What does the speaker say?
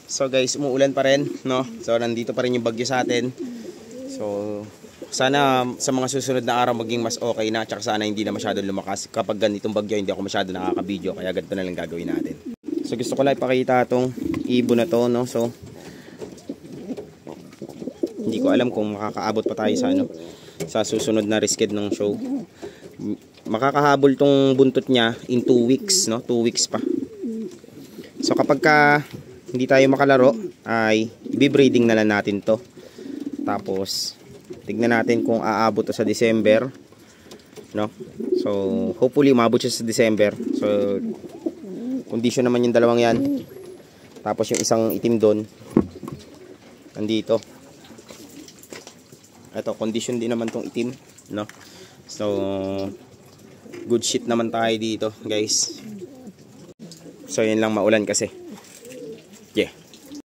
So guys, umuulan pa rin, no? So nandito pa rin yung bagyo sa atin. So sana sa mga susunod na araw maging mas okay na, tsaka sana hindi na masyadong lumakas. Kapag ganitong bagyo, hindi ako masyado nakaka-video, kaya ganito na lang gagawin natin. So gusto ko lang ipakita itong ibon na to, no? So hindi ko alam kung makakaabot pa tayo sa sa susunod na risked ng show. Makakahabol tong buntot niya in 2 weeks, no? 2 weeks pa. So kapag hindi tayo makalaro, ay i-breeding na lang natin to. Tapos tignan natin kung aabot to sa December, no? So hopefully umabot siya sa December. So condition naman yung dalawang yan. Tapos yung isang itim doon nandito. Ito, condition din naman tong itim, no? So good shit naman tayo dito, guys. So yun lang, maulan kasi. Yeah.